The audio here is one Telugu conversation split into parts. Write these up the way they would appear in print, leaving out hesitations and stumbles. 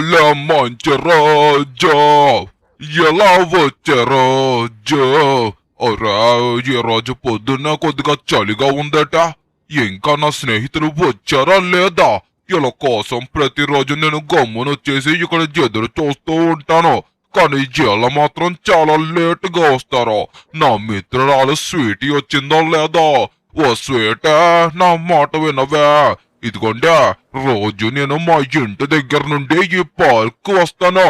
భలే మంచి రోజు, ఎలా వచ్చే రోజు. ఒరా, ఈ రోజు పొద్దున్న కొద్దిగా చలిగా ఉందట. ఇంకా నా స్నేహితులు వచ్చారా లేదా? ఇలా కోసం ప్రతిరోజు నేను గమ్మునొచ్చేసి ఇక్కడ ఎదురు చూస్తూ ఉంటాను. కానీ ఇలా మాత్రం చాలా లేటుగా వస్తారు. నా మిత్రురాలు స్వీటీ వచ్చిందా లేదా? ఓ స్వీటే, నా మాట వినవే. ఇదిగోండి, రోజు నేను మా ఇంటి దగ్గర నుండి ఈ పార్క్ వస్తాను.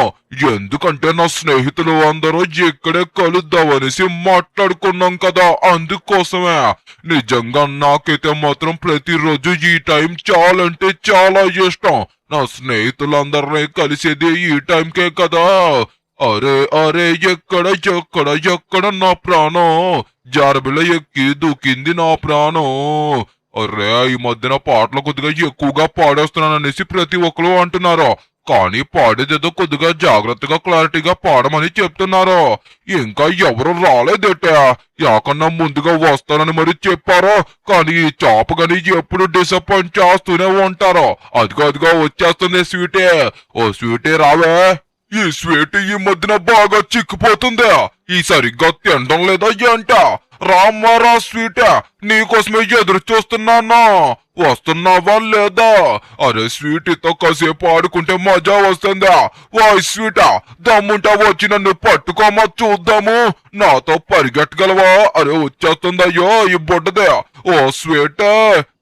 ఎందుకంటే నా స్నేహితులు అందరూ ఇక్కడే కలుద్దామనేసి మాట్లాడుకున్నాం కదా, అందుకోసమే. నిజంగా నాకైతే మాత్రం ప్రతిరోజు ఈ టైం చాలా అంటే చాలా ఇష్టం. నా స్నేహితులందరినీ కలిసేది ఈ టైంకే కదా. అరే అరే, ఎక్కడ ఎక్కడ ఎక్కడ నా ప్రాణం, జారబిల్ల ఎక్కి దూకింది నా ప్రాణం. అరే, ఈ మధ్యన పాటలు కొద్దిగా ఎక్కువగా పాడేస్తున్నాననేసి ప్రతి ఒక్కరు అంటున్నారు. కానీ పాడేదేదో కొద్దిగా జాగ్రత్తగా క్లారిటీగా పాడమని చెప్తున్నారు. ఇంకా ఎవరు రాలేదేటా? యాకన్నా ముందుగా వస్తానని మరి చెప్పారో. కానీ ఈ చాప గని ఎప్పుడు డిసప్పాయింట్ చేస్తూనే ఉంటారో. అదిగో వచ్చేస్తుంది స్వీటే. ఓ స్వీటే, రావే. ఈ స్వీట్ ఈ మధ్యన బాగా చిక్కిపోతుందా? ఈ సరిగ్గా తినడం లేదా ఏంట? రామ్మారా స్వీట్, నీకోసమే ఎదురు చూస్తున్నానా. వస్తున్నావా లేదా? అరే స్వీట్తో కాసేపు ఆడుకుంటే మజా వస్తుందా? వాయ్ స్వీటా, దమ్ముంటా వచ్చి నన్ను పట్టుకోమా చూద్దాము. నాతో పరిగెట్టగలవా? అరే వచ్చేస్తుందయ్యో ఈ బొడ్డదే. ఓ స్వీట్,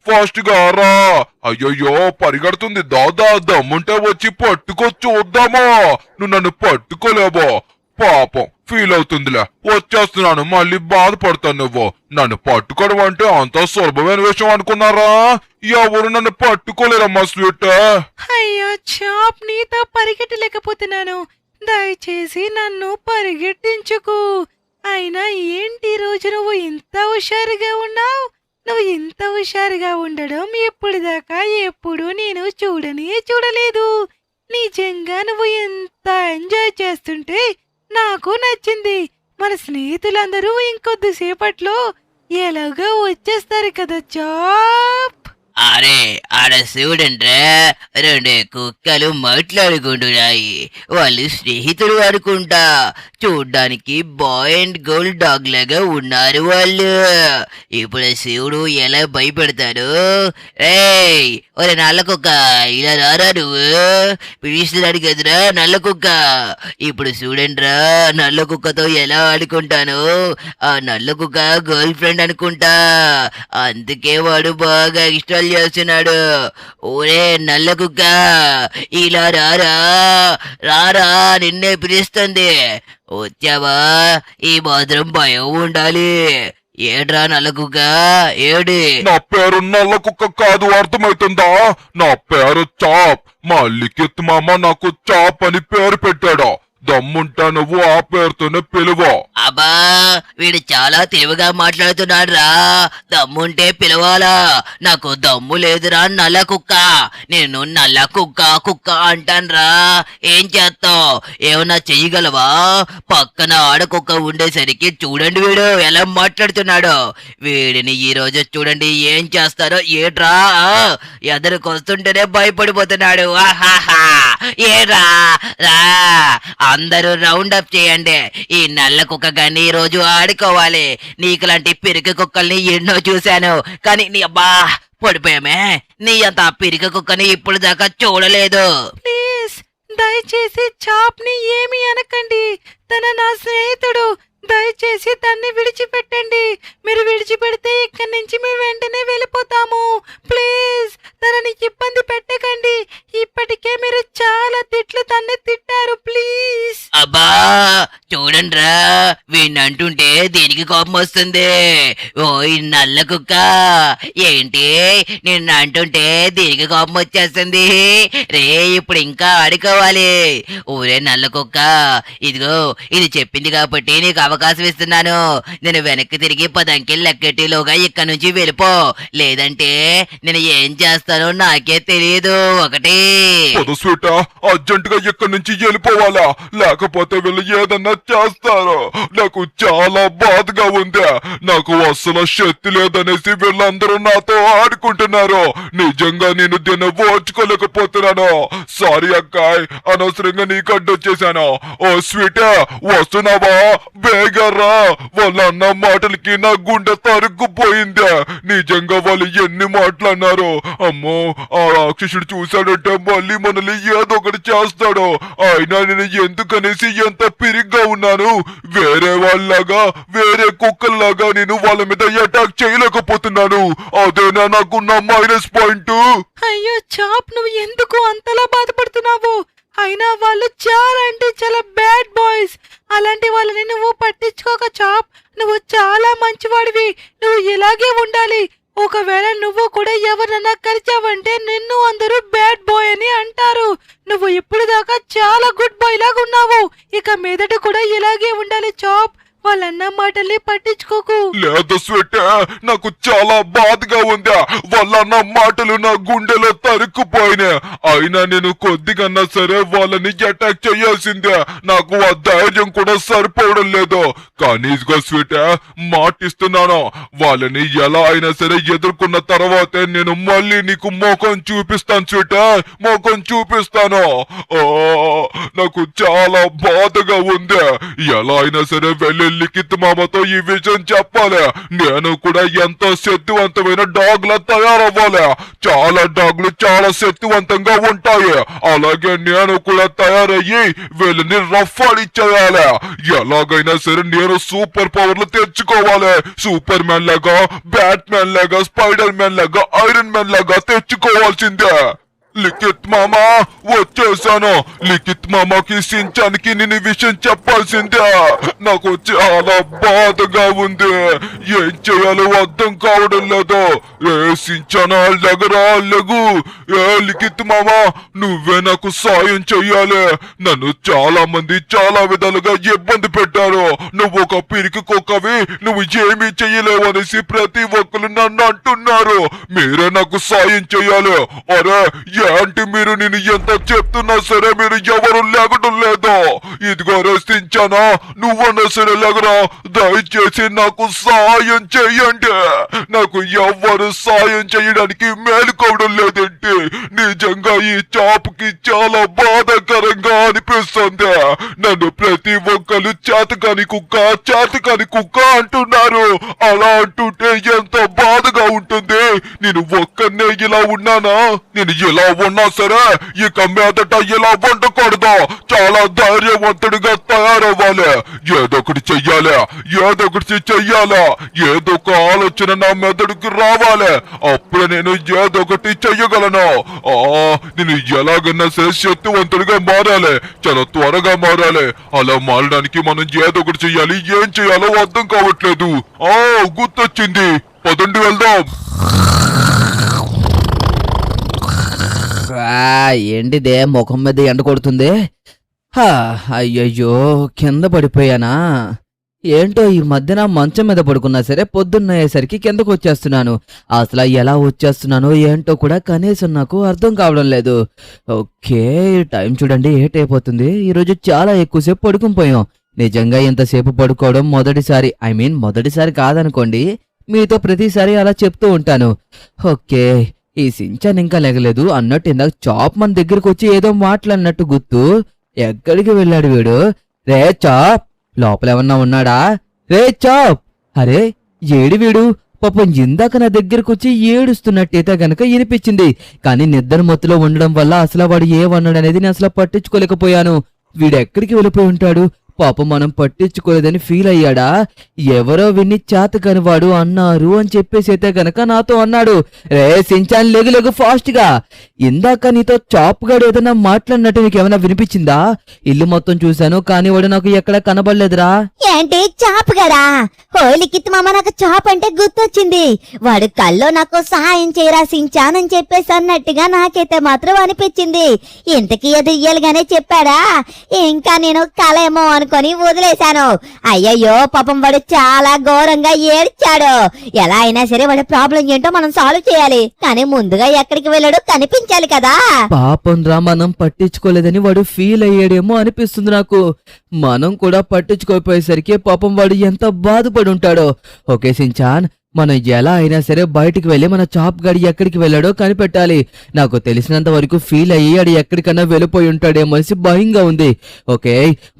ఫాస్ట్ గా రా. అయ్యయ్యో పరిగెడుతుంది. దాదా, దమ్ముంటే వచ్చి పట్టుకో చూద్దామా. నువ్వు నన్ను పట్టుకోలేవో. పాపం ఫీల్ అవుతుందిలే. వచ్చేస్తున్నాను, మళ్ళీ బాధపడతాను. నువ్వు నన్ను పట్టుకోవడం అంటే అంత సులభమైన విషయం అనుకున్నారా? ఎవరు నన్ను పట్టుకోలేరమ్మా స్వీట్. అయ్యో చాప్, నీతో పరిగెట్టలేకపోతున్నాను. దయచేసి నన్ను పరిగెట్టించుకు. అయినా ఏంటి రోజు నువ్వు ఇంత హుషారుగా ఉన్నావు? నువ్వు ఇంత హుషారుగా ఉండడం ఎప్పటిదాకా ఎప్పుడు నేను చూడలేదు. నిజంగా నువ్వు ఎంత ఎంజాయ్ చేస్తుంటే నాకు నచ్చింది. మన స్నేహితులందరూ ఇంకొద్దిసేపట్లో ఎలాగో వచ్చేస్తారు కదా చాప్. అరే ఆడ చూడండ్రా, రెండు కుక్కలు మాట్లాడుకుంటున్నాయి. వాళ్ళు స్నేహితులు అనుకుంటా. చూడ్డానికి బాయ్ అండ్ గర్ల్ డాగ్ లాగా ఉన్నారు వాళ్ళు. ఇప్పుడు శివుడు ఎలా భయపెడతాడు. ఏయ్ ఒరే నల్ల కుక్క, ఇలా రారా నువ్వు. పిలుస్తున్నాడు కదరా నల్ల కుక్క. ఇప్పుడు చూడండిరా, నల్ల కుక్కతో ఎలా ఆడుకుంటాను. ఆ నల్ల కుక్క గర్ల్ ఫ్రెండ్ అనుకుంటా. అందుకే వాడు బాగా ఇష్టాలు చేస్తున్నాడు. ఓరే నల్ల కుక్క, ఇలా రారా రారా, నిన్నే పిలుస్తుంది. వచ్చావా? ఈ మాత్రం భయం ఉండాలి. ఏడ్రా నల్ల కుక్క, ఏడి? నా పేరు నల్ల కుక్క కాదు, అర్థమైతుందా? నా పేరు చాప్. మా లిఖిత్ మామ నాకు చాప్ అని పేరు పెట్టాడు. దమ్ముంటా నువ్వు ఆ పేరుతోనే పిలువు. అబ్బా, వీడు చాలా తెలివిగా మాట్లాడుతున్నాడు రా. దమ్ముంటే పిలవాలా? నాకు దమ్ము లేదురా నల్ల కుక్క. నేను నల్ల కుక్క కుక్క అంటాన్రా. ఏం చేస్తావు? ఏమన్నా చెయ్యగలవా? పక్కన ఆడకుక్క ఉండేసరికి చూడండి వీడు ఎలా మాట్లాడుతున్నాడు. వీడిని ఈ రోజు చూడండి ఏం చేస్తారో. ఏట్రా, ఎదురుకొస్తుంటేనే భయపడిపోతున్నాడు. ఆహాహా, ఏరా రా, అందరూ రౌండ్ అప్ చేయండి. ఈ నల్ల కుక్క గాని ఈ రోజు ఆడుకోవాలి. నీకులాంటి పిరికి కుక్కల్ని ఎన్నో చూశాను, కానీ నీ అబ్బా పడిపోయామే. నీ అంత పిరికి కుక్కని ఇప్పుడు దాకా చూడలేదు. ప్లీజ్ దయచేసి చాప్ ని ఏమీ అనకండి. తన నా స్నేహితుడు. దయచేసి తన్ని విడిచిపెట్టండి. మీరు విడిచిపెడితే ఇక్కడి నుంచి మేము వెంటనే వెళ్ళిపోతాము. ప్లీజ్ తనని ఇబ్బంది పెట్టకండి. ఇప్పటికే మీరు చాలా తిట్లు తన్ని తిట్టారు. ప్లీజ్. అబ్బా చూడండిరా, వీణ్ణి అంటుంటే దీనికి కోపం వస్తుంది. ఓ ఈ నల్ల కుక్క, ఏంటి నిన్ను అంటుంటే దీనికి కోపం వచ్చేస్తుంది రే. ఇప్పుడు ఇంకా ఆడుకోవాలి. ఊరే నల్ల కుక్క, ఇదిగో ఇది చెప్పింది కాబట్టి నీకు అవకాశం ఇస్తున్నాను. నేను వెనక్కి తిరిగి 10 అంకెలు లెక్కెట్టిలోగా ఇక్కడ నుంచి వెళ్ళిపో. లేదంటే నేను ఏం చేస్తానో నాకే తెలియదు. 1 అర్జెంట్ గా ఇక్కడి నుంచి వెళ్ళిపోవాలా? లేకపోతే వీళ్ళు ఏదన్నా చేస్తారు. నాకు చాలా బాధ బాధగా ఉంది. నాకు అసలు శక్తి లేదనేసి వీళ్ళందరూ నాతో ఆడుకుంటున్నారు. నిజంగా నేను దీన్ని ఓర్చుకోలేకపోతున్నాను. సారీ అక్కాయ్, అనవసరంగా నీకు అడ్డొచ్చేసాను. ఓ స్వీట్, వస్తున్నావా? బేగర్రా. వాళ్ళ అన్న మాటలకి నా గుండె తరుక్కుపోయింది. నిజంగా వాళ్ళు ఎన్ని మాటలన్నారు. అమ్మో, ఆ రాక్షసుడు చూశాడంటే మళ్ళీ మనల్ని ఏదో ఒకటి చేస్తాడు. అయినా నేను ఎందుకనేసి ఎంత పిరిగ్గా ఉన్నాను. వేరే వాళ్ళలాగా, వేరే కుక్కల్లాగా నేను వాళ్ళ మీద అటాక్ చేయలేకపోతున్నాను. అదేనా నాకున్న మైనస్ పాయింట్. అయ్యో చాప్, నువ్వు ఎందుకు అంతలా బాధపడుతున్నావు? అయినా వాళ్ళు చాలా అంటే చాలా బ్యాడ్ బాయ్స్. అలాంటి వాళ్ళని నువ్వు పట్టించుకోక చాప్. నువ్వు చాలా మంచివాడివి. నువ్వు ఇలాగే ఉండాలి. ఒకవేళ నువ్వు కూడా ఎవరన్నా కలిచావంటే నిన్ను అందరూ బ్యాడ్ బాయ్ అని అంటారు. నువ్వు ఇప్పుడు దాకా చాలా గుడ్ బాయ్ లాగా ఉన్నావు. ఇక మీదట కూడా ఇలాగే ఉండాలి చాప్. వాళ్ళన్న మాటల్ని పట్టించుకోకు. లేదు స్వీట్, నాకు చాలా బాధగా ఉంది. వాళ్ళన్న మాటలు నా గుండెలో తరుక్కుపోయినాయి. అయినా నేను కొద్దిగన్నా సరే వాళ్ళని అటాక్ చేయాల్సిందే. నాకు ఆ ధైర్యం కూడా సరిపోవడం లేదు. కానీ ఇదిగో స్వీట్, మాటిస్తున్నాను, వాళ్ళని ఎలా అయినా సరే ఎదుర్కొన్న తర్వాతే నేను మళ్ళీ నీకు మోకం చూపిస్తాను స్వీట్, మోకం చూపిస్తాను. ఓ, నాకు చాలా బాధగా ఉంది. ఎలా అయినా సరే వెళ్ళి లిఖిత్ మామతో ఈ విషయం చెప్పాలి. నేను కూడా ఎంతో శక్తివంతమైన డాగ్ లా తయారవ్వాలి. చాలా డాగ్లు చాలా శక్తివంతంగా ఉంటాయి. అలాగే నేను కూడా తయారయ్యి వీళ్ళని రఫాడి చేయాలి. ఎలాగైనా సరే నేను సూపర్ పవర్లు తెచ్చుకోవాలి. సూపర్ మ్యాన్ లాగా, బ్యాట్ మ్యాన్ లాగా, స్పైడర్ మ్యాన్ లాగా, ఐరన్ మ్యాన్ లాగా తెచ్చుకోవాల్సిందే. లిఖిత్ మామా, వచ్చేసాను. లిఖిత్ మామాకి సించానికి నేను ఈ విషయం చెప్పాల్సిందే. నాకు చాలా బాధగా ఉంది. ఏం చేయాలో అర్థం కావడం లేదు. ఏ సించానా, లెగరా, లెగు. ఏ లిఖిత్ మామా, నువ్వే నాకు సాయం చెయ్యాలి. నన్ను చాలా మంది చాలా విధాలుగా ఇబ్బంది పెట్టారు. నువ్వు ఒక పిరికి కుక్కవి, నువ్వు ఏమీ చెయ్యలేవు అనేసి ప్రతి ఒక్కరు నన్ను అంటున్నారు. మీరే నాకు సాయం చెయ్యాలి. అరే ఏంటి మీరు, నేను ఎంత చెప్తున్నా సరే మీరు ఎవరు లేగడం లేదు. ఇదిగో రసించానా, నువ్వన్నా సరే లేగరా. దయచేసి నాకు సాయం చెయ్యండి. నాకు ఎవ్వరు సాయం చేయడానికి మేలుకోవడం లేదంటే నిజంగా ఈ చాపుకి చాలా బాధాకరంగా అనిపిస్తుంది. నన్ను ప్రతి ఒక్కరు చేతకాని కుక్క, చేతకాని కుక్క అంటున్నారు. అలా అంటుంటే ఎంత బాధగా ఉంటుంది. నేను ఒక్కనే ఇలా ఉన్నానా? నేను ఇలా ఉన్నా సరే ఇక మీదట ఇలా ఉండకూడదు. చాలా ధైర్యవంతుడిగా తయారవ్వాలి. ఏదో ఒకటి చెయ్యాలి, ఏదో ఒకటి చెయ్యాలా. ఏదో ఒక ఆలోచన నా మెదడుకి రావాలి. అప్పుడు నేను ఏదో ఒకటి చెయ్యగలను. నేను ఎలాగన్నా సరే శక్తివంతుడిగా మారాలి. చాలా త్వరగా మారాలి. అలా మారడానికి మనం ఏదో ఒకటి చెయ్యాలి. ఏం చెయ్యాలో అర్థం కావట్లేదు. గుర్తొచ్చింది, పదండి వెళ్దాం. ఏంటిదే ముఖం మీద ఎండ కొడుతుంది? అయ్యయ్యో, కింద పడిపోయానా? ఏంటో ఈ మధ్యన మంచం మీద పడుకున్నా సరే పొద్దున్నయ్యేసరికి కిందకు వచ్చేస్తున్నాను. అసలు ఎలా వచ్చేస్తున్నానో ఏంటో కూడా కనీసం నాకు అర్థం కావడం లేదు. ఓకే, టైం చూడండి, ఏట్ అయిపోతుంది. ఈరోజు చాలా ఎక్కువసేపు పడుకుని పోయాం. నిజంగా ఇంతసేపు పడుకోవడం మొదటిసారి. మొదటిసారి కాదనుకోండి, మీతో ప్రతిసారి అలా చెప్తూ ఉంటాను. ఓకే, ఈ సించాన్ ఇంకా లెగలేదు అన్నట్టు ఇందాక చాప్ మన దగ్గరకు వచ్చి ఏదో మాట్లాడినట్టు గుర్తు. ఎక్కడికి వెళ్ళాడు వీడు? రే చాప్, లోపల ఏమన్నా ఉన్నాడా? రే చాప్, అరే ఏడి వీడు? పాపం ఇందాక నా దగ్గరకు వచ్చి ఏడుస్తున్నట్టయితే గనక వినిపించింది. కానీ నిద్ర మత్తులో ఉండడం వల్ల అసలు వాడు ఏమన్నాడనేది నేను అసలు పట్టించుకోలేకపోయాను. వీడెక్కడికి వెళ్ళిపోయి ఉంటాడు? పాపం మనం పట్టించుకోలేదని ఫీల్ అయ్యాడా? ఎవరో విన్ని చేతకాని వాడు అన్నారు అని చెప్పేసి అయితే గనక నాతో అన్నాడు. రే సించాన్, లెగు లెగు ఫాస్ట్ గా. ఇందాక నీతో చాప్ గాడు ఏదన్నా మాట్లాడినట్టు నీకేమైనా వినిపించిందా? ఇల్లు మొత్తం చూశాను, కానీ వాడు నాకు ఎక్కడ కనబడలేదురా. ఏంటి చాప్ గడా? ఓ లిఖిత్ మామ, నాకు చాప్ అంటే గుర్తొచ్చింది. వాడు కల్లో నాకు సహాయం చేయరా సించాన్ అని చెప్పేసి అన్నట్టుగా నాకైతే మాత్రం అనిపించింది. ఇంతకీ అది రియల్ గానే చెప్పాడా? ఇంకా నేను కళ ఏమో అనుకొని వదిలేశాను. అయ్యయ్యో పాపం వాడు చాలా ఘోరంగా ఏడ్చాడు. ఎలా అయినా సరే వాడి ప్రాబ్లం ఏంటో మనం సాల్వ్ చేయాలి, కానీ ముందుగా ఎక్కడికి వెళ్ళాడో కనిపించాలి కదా. పాపం రా, మనం పట్టించుకోలేదని వాడు ఫీల్ అయ్యాడేమో అనిపిస్తుంది నాకు. మనం కూడా పట్టించుకోపోయేసరికి పాపం వాడు ఎంత బాధపడి ఉంటాడో. ఓకే సించాన్, మనం ఎలా అయినా సరే బయటికి వెళ్ళి మన చాప్ గడి ఎక్కడికి వెళ్ళాడో కనిపెట్టాలి. నాకు తెలిసినంత వరకు ఫీల్ అయ్యాడు ఎక్కడికన్నా వెళ్ళిపోయి ఉంటాడేమో అనేసి భయంగా ఉంది. ఓకే,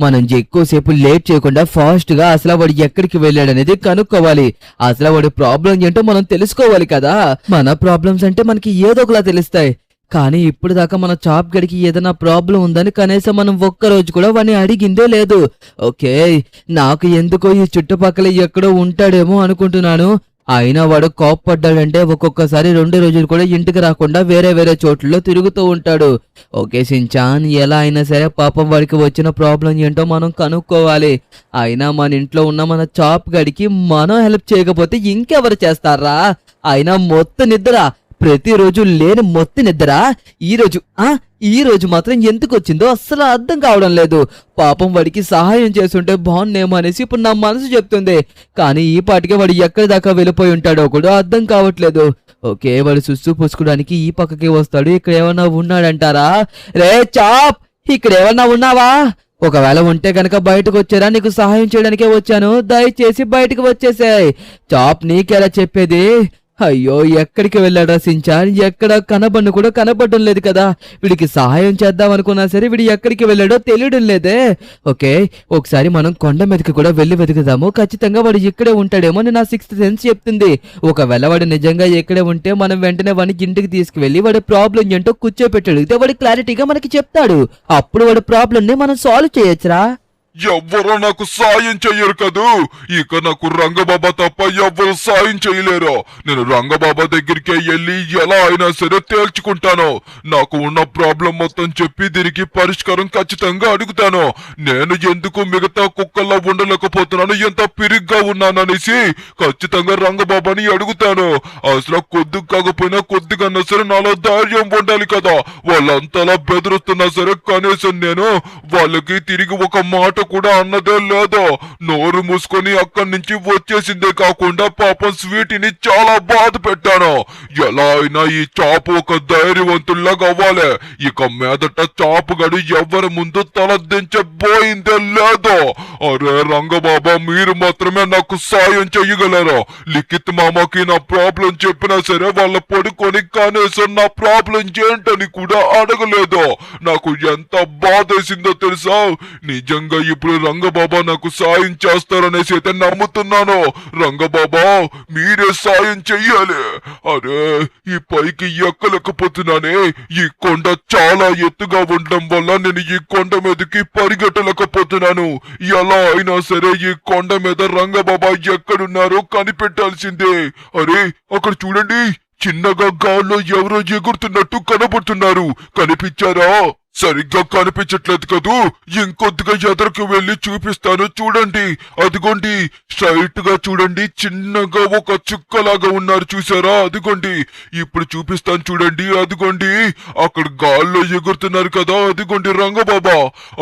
మనం ఎక్కువసేపు లేట్ చేయకుండా ఫాస్ట్ గా అసలు వాడు ఎక్కడికి వెళ్ళాడనేది కనుక్కోవాలి. అసలు వాడి ప్రాబ్లం ఏంటో మనం తెలుసుకోవాలి కదా. మన ప్రాబ్లమ్స్ అంటే మనకి ఏదో ఒకలా తెలుస్తాయి, కానీ ఇప్పుడు దాకా మన చాప్ గడికి ఏదైనా ప్రాబ్లం ఉందని కనీసం మనం ఒక్కరోజు కూడా వాడిని అడిగిందే లేదు. ఓకే, నాకు ఎందుకో ఈ చుట్టుపక్కల ఎక్కడో ఉంటాడేమో అనుకుంటున్నాను. అయినా వాడు కోప్పడ్డాడంటే ఒక్కొక్కసారి 2 రోజులు కూడా ఇంటికి రాకుండా వేరే వేరే చోట్లలో తిరుగుతూ ఉంటాడు. ఓకే సించాన్, ఎలా అయినా సరే పాపం వాడికి వచ్చిన ప్రాబ్లం ఏంటో మనం కనుక్కోవాలి. అయినా మన ఇంట్లో ఉన్న మన చాప్ గడికి మనం హెల్ప్ చేయకపోతే ఇంకెవరు చేస్తారా? అయినా మొత్తం నిద్ర, ప్రతిరోజు లేని మొత్తం నిద్ర ఈ రోజు మాత్రం ఎందుకు వచ్చిందో అస్సలు అర్థం కావడం లేదు. పాపం వాడికి సహాయం చేస్తుంటే బాగున్నేమో అనేసి ఇప్పుడు నా మనసు చెప్తుంది, కానీ ఈ పాటికే వాడు ఎక్కడి దాకా వెళ్ళిపోయి ఉంటాడో కూడా అర్థం కావట్లేదు. ఓకే, వాడు సుస్సు పుచ్చుకోవడానికి ఈ పక్కకి వస్తాడు. ఇక్కడ ఏమన్నా ఉన్నాడంటారా? రే చాప్, ఇక్కడ ఏమన్నా ఉన్నావా? ఒకవేళ ఉంటే కనుక బయటకు వచ్చారా? నీకు సహాయం చేయడానికే వచ్చాను, దయచేసి బయటకు వచ్చేసాయి. చాప్, నీకెలా చెప్పేది? అయ్యో, ఎక్కడికి వెళ్ళాడా సించాన్? ఎక్కడ కనబడిన కూడా కనబడడం లేదు కదా. వీడికి సహాయం చేద్దాం అనుకున్నా సరే వీడు ఎక్కడికి వెళ్ళాడో తెలియడం లేదే. ఓకే, ఒకసారి మనం కొండ మీదకి కూడా వెళ్ళి వెతుకుదాము. ఖచ్చితంగా వాడు ఇక్కడే ఉంటాడేమో అని నా 6th సెన్స్ చెప్తుంది. ఒకవేళ వాడు నిజంగా ఇక్కడే ఉంటే మనం వెంటనే వాడిని ఇంటికి తీసుకువెళ్ళి వాడి ప్రాబ్లం ఏంటో కూర్చోపెట్టి అడిగితే వాడు క్లారిటీగా మనకి చెప్తాడు. అప్పుడు వాడి ప్రాబ్లం ని మనం సాల్వ్ చేయొచ్చురా. ఎవ్వరూ నాకు సాయం చెయ్యరు కదూ. ఇక నాకు రంగబాబా తప్ప ఎవ్వరు సాయం చేయలేరు. నేను రంగబాబా దగ్గరికి వెళ్ళి ఎలా అయినా సరే తేల్చుకుంటాను. నాకు ఉన్న ప్రాబ్లం మొత్తం చెప్పి దీనికి పరిష్కారం ఖచ్చితంగా అడుగుతాను. నేను ఎందుకు మిగతా కుక్కల్లా ఉండలేకపోతున్నాను, ఎంత పిరిగ్గా ఉన్నాననేసి ఖచ్చితంగా రంగబాబాని అడుగుతాను. అసలు కొద్దిగా కాకపోయినా కొద్దిగా సరే నాలో ధైర్యం ఉండాలి కదా. వాళ్ళంతలా బెదిరిస్తున్నా సరే కనీసం నేను వాళ్ళకి తిరిగి ఒక మాట కూడా అన్నదే లేదో. నోరు మూసుకొని అక్కడి నుంచి వచ్చేసిందే కాకుండా పాపం స్వీటీని చాలా బాధ పెట్టాను. ఎలా అయినా ఈ చాపు ఒక ధైర్యవంతుల్లాగా అవ్వాలి. ఇక మీదట చాపుగాడు ఎవరి ముందు తల దించబోయిందే లేదో. అరే రంగబాబా, మీరు మాత్రమే నాకు సాయం చెయ్యగలరు. లిఖిత్ మామకి నా ప్రాబ్లం చెప్పినా సరే వాళ్ళ పడుకొని కనీసం నా ప్రాబ్లం ఏంటని కూడా అడగలేదు. నాకు ఎంత బాధేసిందో తెలుసా. నిజంగా ఇప్పుడు రంగబాబా నాకు సాయం చేస్తారనేసి అయితే నమ్ముతున్నాను. రంగబాబా, మీరే సాయం చెయ్యాలి. అరే, ఈ పైకి ఎక్కలేకపోతున్నానే. ఈ కొండ చాలా ఎత్తుగా ఉండడం వల్ల నేను ఈ కొండ మీదకి పరిగెట్టలేకపోతున్నాను. ఎలా అయినా సరే ఈ కొండ మీద రంగబాబా ఎక్కడున్నారో కనిపెట్టాల్సిందే. అరే, అక్కడ చూడండి, చిన్నగా గాల్లో ఎవరో ఎగురుతున్నట్టు కనబడుతున్నారు. కనిపించారా? సరిగ్గా కనిపించట్లేదు కదూ. ఇంకొద్దిగా ఎదరికి వెళ్ళి చూపిస్తాను, చూడండి. అదిగోండి, స్ట్రైట్ గా చూడండి, చిన్నగా ఒక చుక్కలాగా ఉన్నారు, చూసారా? అదిగోండి, ఇప్పుడు చూపిస్తాను చూడండి. అదిగోండి, అక్కడ గాల్లో ఎగురుతున్నారు కదా, అదిగోండి రంగబాబా.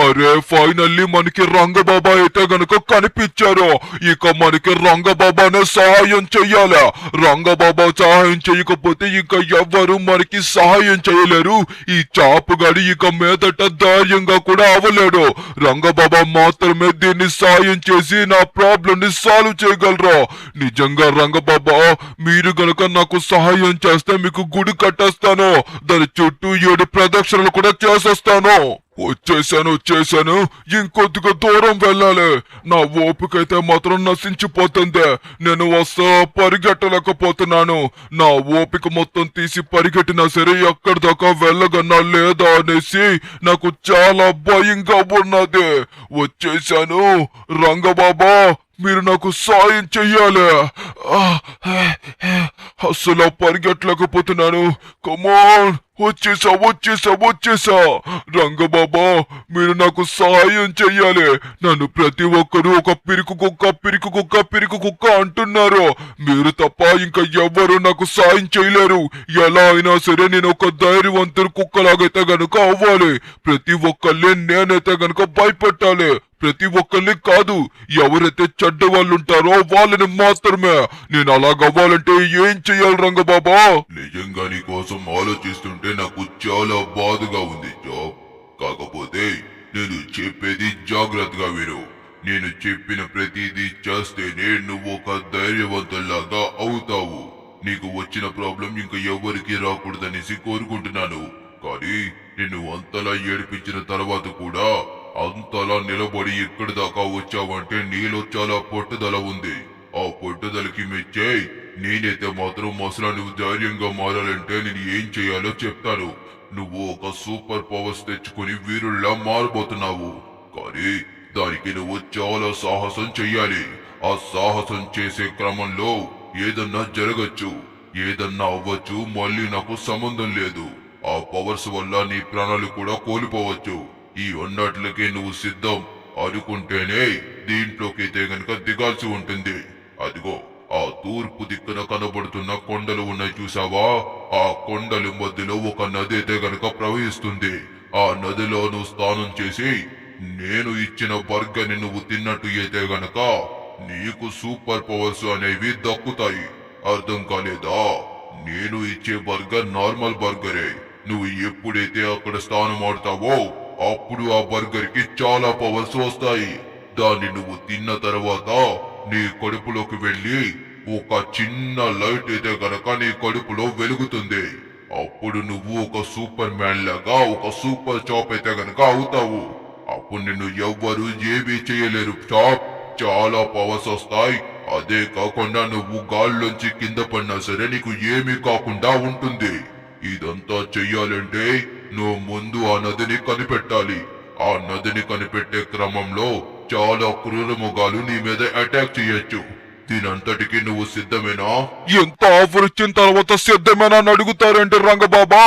అరే, ఫైనల్లీ మనకి రంగబాబా అయితే గనుక కనిపించారు. ఇక మనకి రంగబాబానే సహాయం చెయ్యాలా. రంగబాబా సహాయం చేయకపోతే ఇంకా ఎవ్వరు మనకి సహాయం చేయలేరు. ఈ చాపుగాడి ఇక మీదట ధైర్యంగా కూడా అవ్వలేడు. రంగబాబా మాత్రమే దీన్ని సాయం చేసి నా ప్రాబ్లం ని సాల్వ్ చేయగలరు. నిజంగా రంగబాబా, మీరు గనక నాకు సహాయం చేస్తే మీకు గుడి కట్టేస్తాను. దాని చుట్టూ 7 ప్రదక్షిణలు కూడా చేసేస్తాను. వచ్చేసాను. ఇంకొద్దిగా దూరం వెళ్ళాలి. నా ఓపికైతే మాత్రం నశించిపోతుంది. నేను పరిగెట్టలేకపోతున్నాను. నా ఓపిక మొత్తం తీసి పరిగెట్టినా సరే ఎక్కడి దాకా వెళ్ళగన్నా లేదా అనేసి నాకు చాలా భయంగా ఉన్నది. వచ్చేసాను. రంగబాబా, మీరు నాకు సాయం చెయ్యాలి. అసలు పరిగెట్టలేకపోతున్నాను. కమాన్, వచ్చేసా. రంగబాబా, మీరు నాకు సహాయం చెయ్యాలి. నన్ను ప్రతి ఒక్కరూ ఒక పిరికి కుక్క అంటున్నారు. మీరు తప్ప ఇంకా ఎవ్వరూ నాకు సాయం చేయలేరు. ఎలా అయినా సరే నేను ఒక ధైర్యవంతుడు కుక్కలాగైతే గనుక అవ్వాలి. ప్రతి ఒక్కళ్ళే నేనైతే గనుక భయపెట్టాలి. ప్రతి ఒక్కరిని కాదు, ఎవరైతే చెడ్డ వాళ్ళు ఉంటారో వాళ్ళని మాత్రమే. నేను అలాగవ్వాలంటే ఏం చెయ్యాలి రంగబాబా? నిజంగా నీ కోసం ఆలోచిస్తుంటే నాకు చాలా బాధగా ఉంది జాబ్. కాకపోతే నేను చెప్పేది జాగ్రత్తగా విను. నేను చెప్పిన ప్రతిదీ చేస్తేనే నువ్వు ఒక ధైర్యవంతుల్లాగా అవుతావు. నీకు వచ్చిన ప్రాబ్లం ఇంకా ఎవరికి రాకూడదనేసి కోరుకుంటున్నాను. కానీ నిన్ను అంతలా ఏడిపించిన తర్వాత కూడా అంతలా నిలబడి ఇక్కడి దాకా వచ్చావంటే నీలో చాలా పట్టుదల ఉంది. ఆ పట్టుదలకి మెచ్చే నేనైతే మాత్రం అసలు నువ్వు ధైర్యంగా మారాలంటే నేను ఏం చేయాలో చెప్తాను. నువ్వు ఒక సూపర్ పవర్స్ తెచ్చుకుని వీరుల్లా మారబోతున్నావు. కానీ దానికి నువ్వు చాలా సాహసం చెయ్యాలి. ఆ సాహసం చేసే క్రమంలో ఏదన్నా జరగచ్చు, ఏదన్నా అవ్వచ్చు, మళ్ళీ నాకు సంబంధం లేదు. ఆ పవర్స్ వల్ల నీ ప్రాణాలు కూడా కోల్పోవచ్చు. ఈ అన్నట్లకే నువ్వు సిద్ధం అనుకుంటేనే దీంట్లోకైతే గనక దిగాల్సి ఉంటుంది. అదిగో ఆ తూర్పు దిక్కున కనబడుతున్న కొండలు ఉన్నాయి చూసావా? ఆ కొండల మధ్యలో ఒక నది అయితే గనక ప్రవహిస్తుంది. ఆ నదిలో నువ్వు స్నానం చేసి నేను ఇచ్చిన బర్గర్ని నువ్వు తిన్నట్టు అయితే గనక నీకు సూపర్ పవర్స్ అనేవి దక్కుతాయి. అర్థం కాలేదా? నేను ఇచ్చే బర్గర్ నార్మల్ బర్గరే. నువ్వు ఎప్పుడైతే అక్కడ స్నానం ఆడతావో అప్పుడు ఆ బర్గర్ కి చాలా పవర్స్ వస్తాయి. దాన్ని నువ్వు తిన్న తర్వాత నీ కడుపులోకి వెళ్ళి ఒక చిన్న లైట్ అయితే గనక నీ కడుపులో వెలుగుతుంది. అప్పుడు నువ్వు ఒక సూపర్ మ్యాన్ లాగా ఒక సూపర్ చాప్ అయితే గనక అవుతావు. అప్పుడు నిన్ను ఎవ్వరు ఏమీ చేయలేరు చాప్. చాలా పవర్స్ వస్తాయి. అదే కాకుండా నువ్వు గాల్లోంచి కింద పడినా సరే నీకు ఏమీ కాకుండా ఉంటుంది. ఇదంతా చెయ్యాలంటే నువ్వు ముందు ఆ నదిని కనిపెట్టాలి. ఆ నదిని కనిపెట్టే క్రమంలో చాలా క్రూర మృగాలు నీ మీద అటాక్ చేయొచ్చు. దీనంతటికి నువ్వు సిద్ధమేనా? ఎంత ఆఫర్ ఇచ్చిన తర్వాత సిద్ధమేనా అని అడుగుతారంటే రంగబాబా,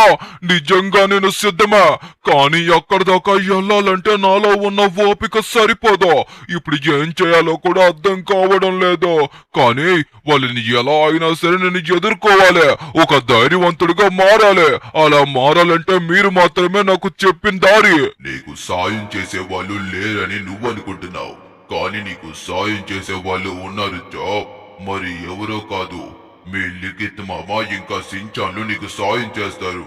నిజంగా నేను సిద్ధమే. కానీ అక్కడి దాకా వెళ్ళాలంటే నాలో ఉన్న ఓపిక సరిపోదు. ఇప్పుడు ఏం చేయాలో కూడా అర్థం కావడం లేదు. కానీ వాళ్ళని ఎలా అయినా సరే నేను ఎదుర్కోవాలి. ఒక ధైర్యవంతుడిగా మారాలి. అలా మారాలంటే మీరు మాత్రమే నాకు చెప్పిన దారి. నీకు సాయం చేసే వాళ్ళు లేరని నువ్వు అనుకుంటున్నావు, కానీ నీకు సాయం చేసే వాళ్ళు ఉన్నారు జాబ్. మరి ఎవరో కాదు, మీ లిఖిత్ మామ ఇంకా సించాన్లు నీకు సాయం చేస్తారు.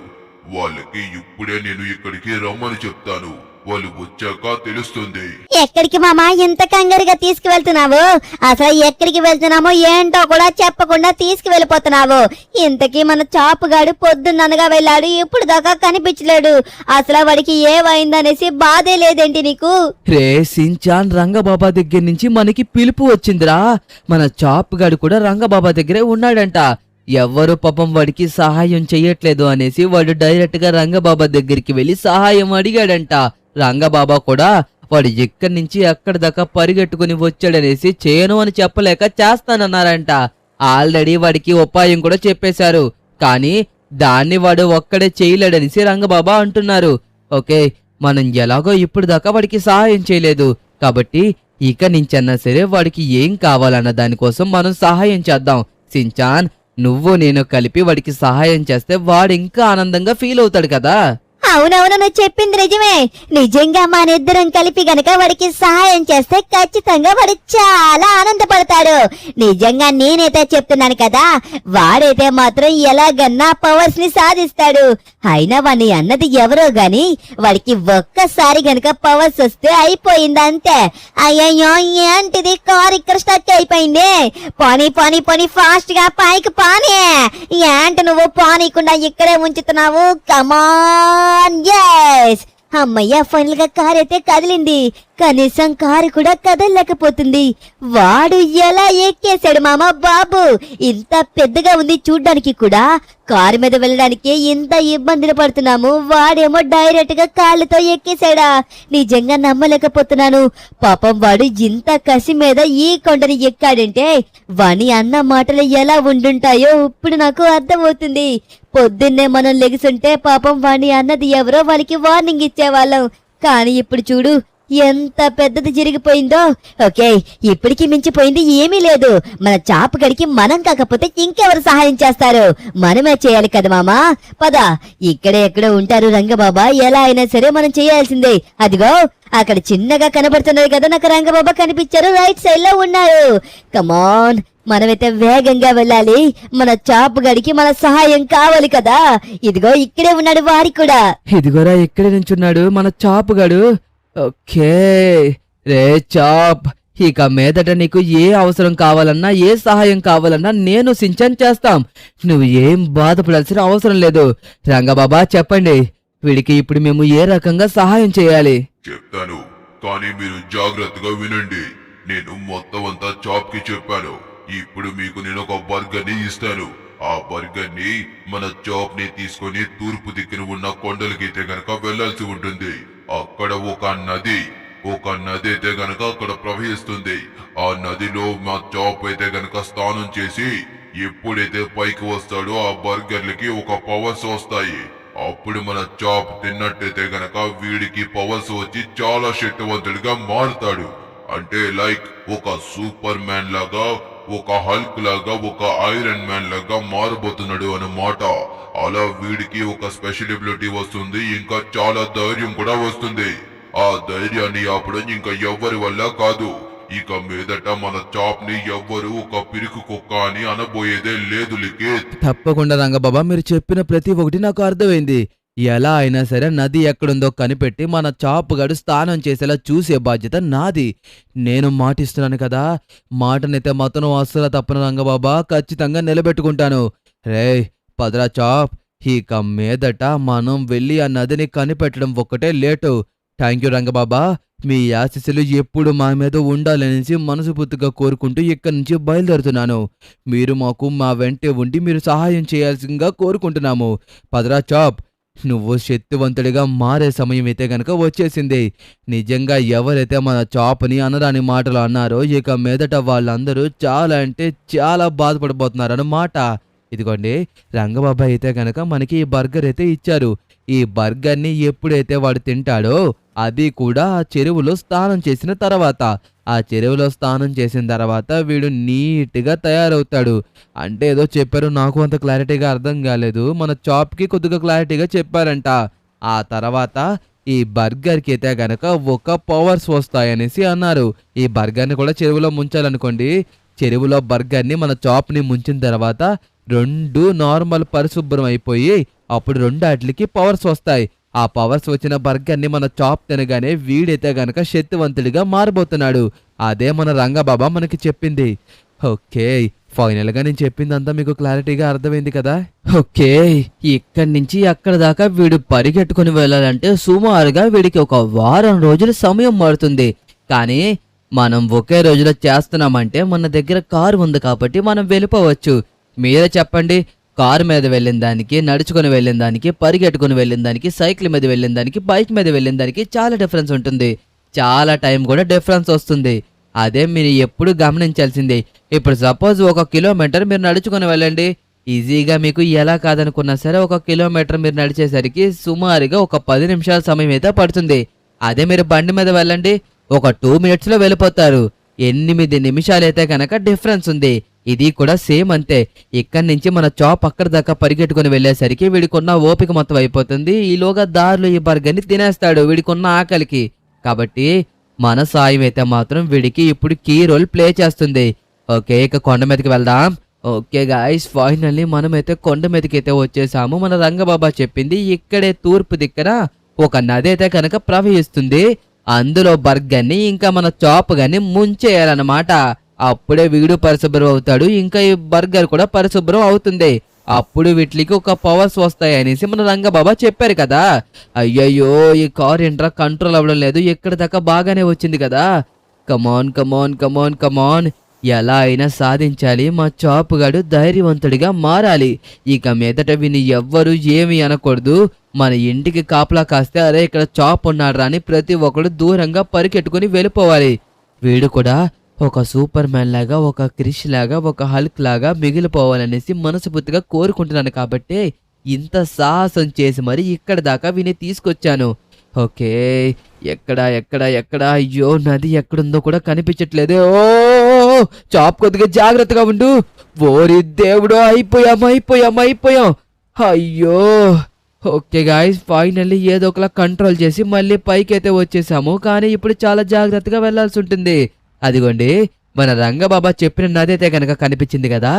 వాళ్ళకి ఇప్పుడే నేను ఇక్కడికి రమ్మని చెప్తాను. వాళ్ళు వచ్చాక తెలుస్తుంది. ఎక్కడికి మామా ఇంత కంగారుగా తీసుకువెళ్తున్నావు? అసలు ఎక్కడికి వెళ్తున్నామో ఏంటో కూడా చెప్పకుండా తీసుకువెళ్ళిపోతున్నావు. ఇంతకీ మన చాపుగాడు పొద్దున్ననగా వెళ్ళాడు, ఇప్పుడు దాకా కనిపించలేడు. అసలు వాడికి ఏమైందనేసి బాధే లేదేంటి నీకు? రే సించాన్, రంగబాబా దగ్గర నుంచి మనకి పిలుపు వచ్చిందిరా. మన చాప్ గాడు కూడా రంగబాబా దగ్గరే ఉన్నాడంట. ఎవ్వరు పాపం వాడికి సహాయం చెయ్యట్లేదు అనేసి వాడు డైరెక్ట్ గా రంగబాబా దగ్గరికి వెళ్లి సహాయం అడిగాడంట. రంగబాబా కూడా వాడు ఎక్కడి నుంచి ఎక్కడి దాకా పరిగెట్టుకుని వచ్చాడనేసి చేయను అని చెప్పలేక చేస్తానన్నారంట. ఆల్రెడీ వాడికి ఉపాయం కూడా చెప్పేశారు, కానీ దాన్ని వాడు ఒక్కడే చేయలేడనేసి రంగబాబా అంటున్నారు. ఓకే, మనం ఎలాగో ఇప్పుడు దాకా వాడికి సహాయం చేయలేదు కాబట్టి ఇక నుంచన్నా సరే వాడికి ఏం కావాలన్న దానికోసం మనం సహాయం చేద్దాం. సించాన్, నువ్వు నేను కలిపి వాడికి సహాయం చేస్తే వాడు ఇంకా ఆనందంగా ఫీల్ అవుతాడు కదా. అవునవును, నువ్వు చెప్పింది నిజమే. నిజంగా మనిద్దరం కలిపి గనక వాడికి సహాయం చేస్తే ఖచ్చితంగా వాడు చాలా ఆనందపడతాడు. నిజంగా నేనైతే చెప్తున్నాను కదా, వాడైతే మాత్రం ఎలాగన్నా పవర్స్ ని సాధిస్తాడు. అయినా వాడిని అన్నది ఎవరో గాని వాడికి ఒక్కసారి గనక పవర్స్ వస్తే అయిపోయింది అంతే. అయ్యయ్యో, ఏంటిది కారు ఇక్కడ స్టక్ అయిపోయింది. పోనీ పోనీ పోనీ ఫాస్ట్ గా పైకి పానీ. ఏంటి నువ్వు పానీకుండా ఇక్కడే ఉంచుతున్నావు? కమాన్. yes అమ్మయ్య, ఫైనల్ గా కారు అయితే కదిలింది. కనీసం కారు కూడా కదలలేకపోతుంది. వాడు ఎలా ఎక్కేశాడు మామ బాబు? ఇంత పెద్దగా ఉంది చూడ్డానికి కూడా. కారు మీద వెళ్ళడానికి ఇంత ఇబ్బందులు పడుతున్నాము, వాడేమో డైరెక్ట్ గా కాళ్ళతో ఎక్కేశాడా? నిజంగా నమ్మలేకపోతున్నాను. పాపం వాడు ఇంత కసి మీద ఈ కొండని ఎక్కాడంటే వాని అన్న మాటలు ఎలా ఉండుంటాయో ఇప్పుడు నాకు అర్థమవుతుంది. పొద్దున్నే మనం లెగిసుంటే పాపం వాణ్ణి అన్నది ఎవరో వాళ్ళకి వార్నింగ్ ఇచ్చేవాళ్ళం. కానీ ఇప్పుడు చూడు, ఎంత పెద్దది జరిగిపోయిందో. ఓకే, ఇప్పటికి మించిపోయింది ఏమీ లేదు. మన చాపు గడికి మనం కాకపోతే ఇంకెవరు సహాయం చేస్తారు? మనమే చేయాలి కదా మామా. పద, ఇక్కడే ఎక్కడో ఉంటారు రంగబాబా. ఎలా అయినా సరే మనం చేయాల్సిందే. అదిగో అక్కడ చిన్నగా కనబడుతున్నారు కదా, నాకు రంగబాబా కనిపించారు. రైట్ సైడ్ లో ఉన్నారు. కమాన్, మనమైతే వేగంగా వెళ్ళాలి. మన చాపు గడికి మన సహాయం కావాలి కదా. ఇదిగో ఇక్కడే ఉన్నాడు వాడికి కూడా. ఇదిగోరా ఇక్కడే నుంచున్నాడు మన చాపుగాడు. ఓకే రే చాప్, ఇక మీదట నీకు ఏ అవసరం కావాలన్నా ఏ సహాయం కావాలన్నా నేను సించన్ చేస్తాం. నువ్వు ఏం బాధపడాల్సిన అవసరం లేదు. రంగబాబా చెప్పండి, వీడికి ఇప్పుడు మేము ఏ రకంగా సహాయం చేయాలి? చెప్తాను, కానీ మీరు జాగ్రత్తగా వినండి. నేను మొత్తం అంతా చాప్ కి చెప్పాను. ఇప్పుడు మీకు నేను ఒక బర్గర్ ని ఇస్తాను. ఆ బర్గర్ ని మన చాప్ ని తీసుకొని తూర్పు దిక్కున ఉన్న కొండలకైతే గనక వెళ్లాల్సి ఉంటుంది. అక్కడ ఒక నది అయితే గనక అక్కడ ప్రవహిస్తుంది. ఆ నదిలో మా చాప్ అయితే గనక స్నానం చేసి ఎప్పుడైతే పైకి వస్తాడో ఆ బర్గర్లకి ఒక పవర్స్ వస్తాయి. అప్పుడు మన చాప్ తిన్నట్టయితే గనక వీడికి పవర్స్ వచ్చి చాలా శక్తివంతుడిగా మారుతాడు. అంటే లైక్ ఒక సూపర్ మ్యాన్ లాగా, ఒక హల్క్ లాగా, ఒక ఐరన్ మ్యాన్ లాగా మారబోతున్నాడు అన్నమాట. అలా వీడికి ఒక స్పెషల్ ఎబిలిటీ వస్తుంది. ఇంకా చాలా ధైర్యం కూడా వస్తుంది. ఆ ధైర్యాన్ని ఆపడం ఇంకా ఎవ్వరి వల్ల కాదు. ఇక మీదట మన చాప్ ని ఎవ్వరు ఒక పిరికి కుక్క అని అనబోయేదే లేదు లిఖిత్. తప్పకుండా రంగబాబా, మీరు చెప్పిన ప్రతి ఒక్కటి నాకు అర్థమైంది. ఎలా అయినా సరే నది ఎక్కడుందో కనిపెట్టి మన చాపుగాడు స్నానం చేసేలా చూసే బాధ్యత నాది. నేను మాటిస్తున్నాను కదా, మాటనైతే మాత్రం అస్సలు తప్పను రంగబాబా, ఖచ్చితంగా నిలబెట్టుకుంటాను. రే పదరా చాప్, ఇక మీదట మనం వెళ్ళి ఆ నదిని కనిపెట్టడం ఒక్కటే లేటు. థ్యాంక్ యూ రంగబాబా, మీ ఆశీస్సులు ఎప్పుడు మా మీద ఉండాలనేసి మనసుపూర్తిగా కోరుకుంటూ ఇక్కడి నుంచి బయలుదేరుతున్నాను. మీరు మాకు మా వెంటే ఉండి మీరు సహాయం చేయాల్సిందిగా కోరుకుంటున్నాము. పదరా చాప్, నువ్వు శక్తివంతుడిగా మారే సమయం అయితే గనక వచ్చేసింది. నిజంగా ఎవరైతే మన చాప్ని అనరాని మాటలు అన్నారో ఇక మీదట వాళ్ళందరూ చాలా అంటే చాలా బాధపడిపోతున్నారన్నమాట. ఇదిగోండి, రంగబాబా అయితే గనక మనకి ఈ బర్గర్ అయితే ఇచ్చారు. ఈ బర్గర్ని ఎప్పుడైతే వాడు తింటాడో అది కూడా ఆ చెరువులో స్నానం చేసిన తర్వాత. ఆ చెరువులో స్నానం చేసిన తర్వాత వీడు నీట్గా తయారవుతాడు. అంటే ఏదో చెప్పారు, నాకు అంత క్లారిటీగా అర్థం కాలేదు. మన చాప్కి కొద్దిగా క్లారిటీగా చెప్పారంట. ఆ తర్వాత ఈ బర్గర్కి అయితే గనక ఒక పవర్స్ వస్తాయనేసి అన్నారు. ఈ బర్గర్ని కూడా చెరువులో ముంచాలనుకోండి. చెరువులో బర్గర్ని మన చాప్ని ముంచిన తర్వాత రెండు నార్మల్ పరిశుభ్రం అయిపోయి అప్పుడు రెండాటికి పవర్స్ వస్తాయి. ఆ పవర్స్ వచ్చిన బర్గర్ని మన చాప్ తినగానే వీడైతే గనక శక్తివంతుడిగా మారబోతున్నాడు. అదే మన రంగబాబా మనకి చెప్పింది. ఓకే, ఫైనల్ గా నేను చెప్పిందంతా మీకు క్లారిటీగా అర్థమైంది కదా. ఓకే, ఇక్కడి నుంచి అక్కడ దాకా వీడు పరిగెట్టుకుని వెళ్ళాలంటే సుమారుగా వీడికి ఒక వారం రోజుల సమయం పడుతుంది. కానీ మనం ఒకే రోజులో చేస్తున్నామంటే మన దగ్గర కారు ఉంది కాబట్టి మనం వెళ్ళిపోవచ్చు. మీరే చెప్పండి, కారు మీద వెళ్ళిన దానికి, నడుచుకుని వెళ్ళిన దానికి, పరిగెట్టుకుని వెళ్ళిన దానికి, సైకిల్ మీద వెళ్ళిన దానికి, బైక్ మీద వెళ్ళిన దానికి చాలా డిఫరెన్స్ ఉంటుంది. చాలా టైం కూడా డిఫరెన్స్ వస్తుంది. అదే మీరు ఎప్పుడు గమనించాల్సిందే. ఇప్పుడు సపోజ్ 1 కిలోమీటర్ మీరు నడుచుకుని వెళ్ళండి. ఈజీగా మీకు ఎలా కాదనుకున్నా సరే 1 కిలోమీటర్ మీరు నడిచేసరికి సుమారుగా ఒక 10 నిమిషాల సమయం అయితే పడుతుంది. అదే మీరు బండి మీద వెళ్ళండి, ఒక 2 మినిట్స్లో వెళ్ళిపోతారు. 8 నిమిషాలైతే కనుక డిఫరెన్స్ ఉంది. ఇది కూడా సేమ్ అంతే. ఇక్కడి నుంచి మన చాప్ అక్కడ దాకా పరిగెట్టుకుని వెళ్ళేసరికి వీడికున్న ఓపిక మొత్తం అయిపోతుంది. ఈలోగా దారిలో ఈ బర్గర్ని తినేస్తాడు వీడికున్న ఆకలికి. కాబట్టి మన సాయం అయితే మాత్రం వీడికి ఇప్పుడు కీ రోల్ ప్లే చేస్తుంది. ఓకే, ఇక కొండ మీదకి వెళ్దాం. ఓకే గాయ్స్, ఫైనల్లీ మనమైతే కొండ మీదకి అయితే వచ్చేసాము. మన రంగబాబా చెప్పింది ఇక్కడే తూర్పు దిక్కన ఒక నది అయితే కనుక ప్రవహిస్తుంది. అందులో బర్గర్ని ఇంకా మన చాప్ గాని ముంచేయాలన్నమాట. అప్పుడే వీడు పరిశుభ్రం అవుతాడు, ఇంకా ఈ బర్గర్ కూడా పరిశుభ్రం అవుతుంది. అప్పుడు వీటికి ఒక పవర్స్ వస్తాయి అనేసి మన రంగబాబా చెప్పారు కదా. అయ్యయ్యో, ఈ కార్ ఏంట్రా కంట్రోల్ అవ్వడం లేదు. ఎక్కడి దాకా బాగానే వచ్చింది కదా. కమాన్ కమాన్ కమాన్ కమాన్, ఎలా అయినా సాధించాలి. మా చాపుగాడు ధైర్యవంతుడిగా మారాలి. ఇక మీదట విని ఎవ్వరూ ఏమీ అనకూడదు. మన ఇంటికి కాపలా కాస్తే అరే ఇక్కడ చాప్ ఉన్నాడ్రా అని ప్రతి ఒక్కడు దూరంగా పరిగెట్టుకుని వెళ్ళిపోవాలి. వీడు కూడా ఒక సూపర్ మ్యాన్ లాగా, ఒక క్రిష్ లాగా, ఒక హల్క్ లాగా మిగిలిపోవాలనేసి మనస్ఫూర్తిగా కోరుకుంటున్నాను. కాబట్టి ఇంత సాహసం చేసి మరి ఇక్కడ దాకా విని తీసుకొచ్చాను. ఓకే, ఎక్కడ ఎక్కడ ఎక్కడ, అయ్యో నది ఎక్కడుందో కూడా కనిపించట్లేదే. ఓ చాప్, కొద్దిగా జాగ్రత్తగా ఉండు. ఓరి దేవుడు, అయిపోయాం. అయ్యో. ఓకే గాయ్స్, ఫైనల్లీ ఏదో ఒకలా కంట్రోల్ చేసి మళ్ళీ పైకి అయితే వచ్చేసాము. కానీ ఇప్పుడు చాలా జాగ్రత్తగా వెళ్లాల్సి ఉంటుంది. అదిగోండి, మన రంగబాబా చెప్పిన నది అయితే కనుక కనిపించింది కదా.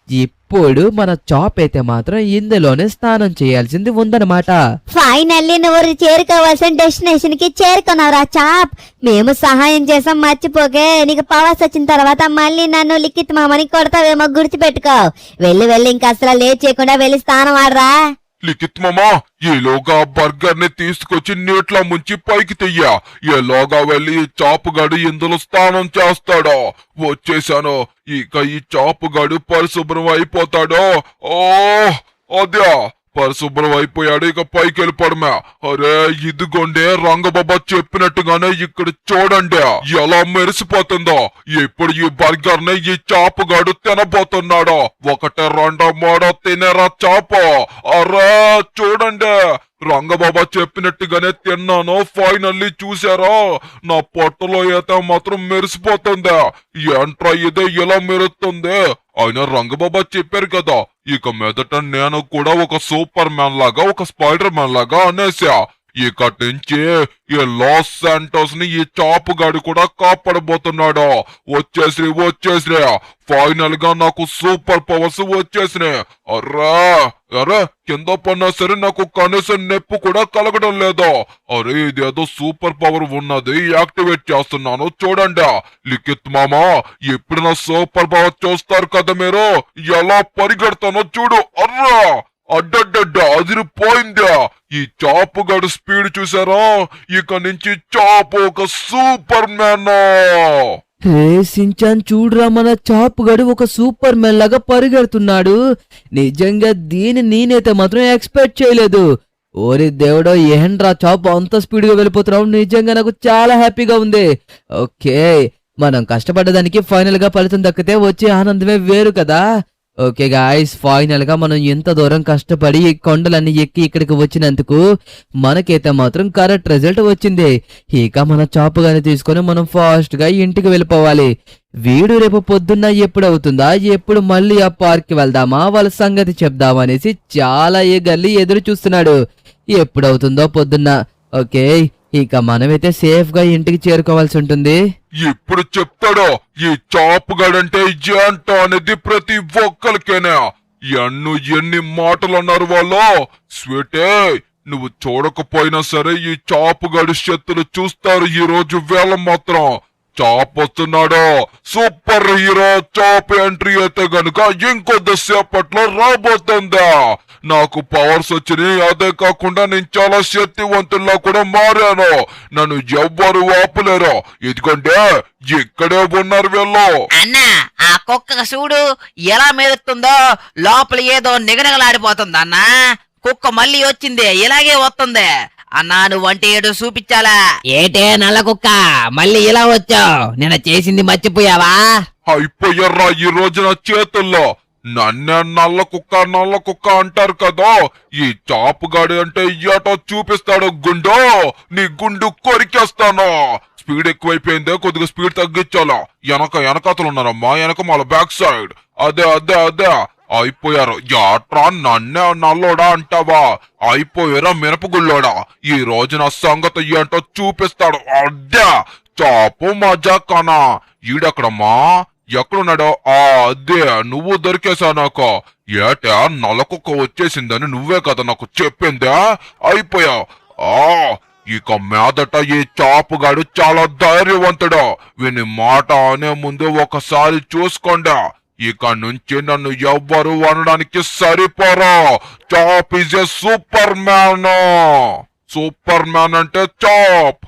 ఇప్పుడు మన చాప్ అయితే మాత్రం ఇందులోనే స్నానం చేయాల్సింది ఉందన్నమాట. ఫైనల్లీ నువ్వు చేరుకోవాల్సిన డెస్టినేషన్ కి చేరుకున్నావురా చాప్. మేము సహాయం చేసాం, మర్చిపోకే. నీకు పవర్స్ వచ్చిన తర్వాత మళ్ళీ నన్ను లిఖిత్ మామని కొడతావేమో, గుర్తుపెట్టుకో. వెళ్ళి ఇంకా అసలు లేట్ చేయకుండా వెళ్ళి స్నానం ఆడరా. లిఖిత్ మామా, ఈలోగా బర్గర్ ని తీసుకొచ్చి నీటిలో ముంచి పైకి తెయ్యా. ఎలాగా వెళ్ళి ఈ చాపుగాడు ఇందులో స్నానం చేస్తాడో. వచ్చేసాను. ఇక ఈ చాపుగాడు పరిశుభ్రం అయిపోతాడో. ఓ అదే పరిశుభ్రం అయిపోయాడు. ఇక పైకి వెళ్ళిపోవడమే. అరే ఇదిగోండే, రంగబాబా చెప్పినట్టుగానే ఇక్కడ చూడండి ఎలా మెరిసిపోతుందో. ఇప్పుడు ఈ బర్గర్ ని ఈ చాపుగాడు తినబోతున్నాడు. 1 2 3 తినేరా చాపు. అరే చూడండి, రంగబాబా చెప్పినట్టుగానే తిన్నాను. ఫైనల్లీ చూసారా, నా పొట్టలో అయితే మాత్రం మెరిసిపోతుంది. ఏంట్రా ఇదే ఇలా మెరుస్తుంది. అయినా రంగబాబా చెప్పారు కదా, ఇక మీదట నేను కూడా ఒక సూపర్ మ్యాన్ లాగా, ఒక స్పైడర్ మ్యాన్ లాగా అనేసా. ఇక్కడి నుంచి ఈ లాస్ శాంటోస్ ని ఈ చాపుగాడు కూడా కాపాడబోతున్నాడు. వచ్చేసి ఫైనల్ గా నాకు సూపర్ పవర్స్ వచ్చేసినాయి. అరే కింద పడినా సరే నాకు కనీసం నొప్పి కూడా కలగడం లేదు. అరే ఇదేదో సూపర్ పవర్ ఉన్నది, యాక్టివేట్ చేస్తున్నాను చూడండి. లిఖిత్ మామా, ఎప్పుడు నా సూపర్ పవర్ చూస్తారు కదా మీరు, ఎలా పరిగెడతానో చూడు. అర్రా అడ్డడ్డ అదిరిపోయిందా. ఈ చాపుగాడు స్పీడ్ చూసారా. ఇక నుంచి చాపు ఒక సూపర్ మ్యాన్. రే సించాన్, చూడురా, మన చాపుగాడు ఒక సూపర్ మ్యాన్ లాగా పరిగెడుతున్నాడు. నిజంగా దీన్ని నేనైతే మాత్రం ఎక్స్పెక్ట్ చేయలేదు. ఓరి దేవుడో, ఏంట్రా చాపు అంత స్పీడ్ గా వెళ్ళిపోతున్నావు. నిజంగా నాకు చాలా హ్యాపీగా ఉంది. ఓకే, మనం కష్టపడ్డదానికి ఫైనల్ గా ఫలితం దక్కితే వచ్చే ఆనందమే వేరు కదా. ఓకే గాయ్స్, ఫైనల్ గా మనం ఎంత దూరం కష్టపడి ఈ కొండలన్నీ ఎక్కి ఇక్కడికి వచ్చినందుకు మనకైతే మాత్రం కరెక్ట్ రిజల్ట్ వచ్చింది. ఇక మన చాపుగానే తీసుకొని మనం ఫాస్ట్ గా ఇంటికి వెళ్ళిపోవాలి. వీడు రేపు పొద్దున్న ఎప్పుడు అవుతుందా, ఎప్పుడు మళ్ళీ ఆ పార్క్ కి వెళ్దామా, వాళ్ళ సంగతి చెప్దామా అనేసి చాలా ఎగర్లీ ఎదురు చూస్తున్నాడు. ఎప్పుడవుతుందో పొద్దున్న. ఓకే, ఇక మనమైతే సేఫ్ గా ఇంటికి చేరుకోవాల్సి ఉంటుంది. ఇప్పుడు చెప్తాడో ఈ చాపుగాడంటే ఏంటో అనేది ప్రతి ఒక్కరికేనా. ఎన్ని మాటలు అన్నారు వాళ్ళు. స్వీటే, నువ్వు చూడకపోయినా సరే ఈ చాపుగాడి శక్తులు చూస్తారు ఈ రోజు వేళ మాత్రం. చాప్ వస్తున్నాడు, సూపర్ హీరో చాప్ ఎంట్రీ అయితే గనుక ఇంకొద్దిసేపట్లో రాబోతుందా. నాకు పవర్స్ వచ్చినాయి, అదే కాకుండా నేను చాలా శక్తివంతుల్లా కూడా మారాను. నన్ను ఎవ్వరు ఆపలేరు. ఎందుకంటే ఇక్కడే ఉన్నారు వీళ్ళు. అన్నా, ఆ కుక్క చూడు ఎలా మెరుస్తుందో. లోపల ఏదో నిగనగలాడిపోతుంది అన్నా. కుక్క మళ్ళీ వచ్చింది, ఇలాగే వస్తుంది. అన్నా నువ్వంటే ఏదో చూపించాలా. ఏటే నల్ల కుక్క, మళ్ళీ ఇలా వచ్చావు. నిన్న చేసింది మర్చిపోయావా? అయిపోయారా ఈ రోజు నా చేతుల్లో. నన్నే నల్ల కుక్క అంటారు కదా. ఈ చాపుగాడి అంటే ఏటో చూపిస్తాడు. గుండు, నీ గుండు కొరికేస్తాను. స్పీడ్ ఎక్కువైపోయిందే, కొద్దిగా స్పీడ్ తగ్గించాలా. వెనకాతలు ఉన్నారమ్మా, వెనక మళ్ళీ బ్యాక్ సైడ్. అదే అయిపోయారు. యాట్రా నన్నే నల్లోడా అంటావా. అయిపోయారా మినపగుళ్ళోడా. ఈ రోజు నా సంగతి ఏంటో చూపిస్తాడు. అడ్డా చాపు మజా కానా. ఈడెక్కడమ్మా, ఎక్కడున్నాడో. అదే నువ్వు దొరికేసా నాకు. ఏటా నల్ల కుక్క వచ్చేసిందని నువ్వే కదా నాకు చెప్పిందా. అయిపోయావు. ఇక మీదట ఈ చాపుగాడు చాలా ధైర్యవంతుడు. వీని మాట అనే ముందు ఒకసారి చూసుకోండి. ఇక నుంచి నన్ను ఎవ్వరు అనడానికి సరిపోరా. Chap is a superman. Superman అంటే చాప్.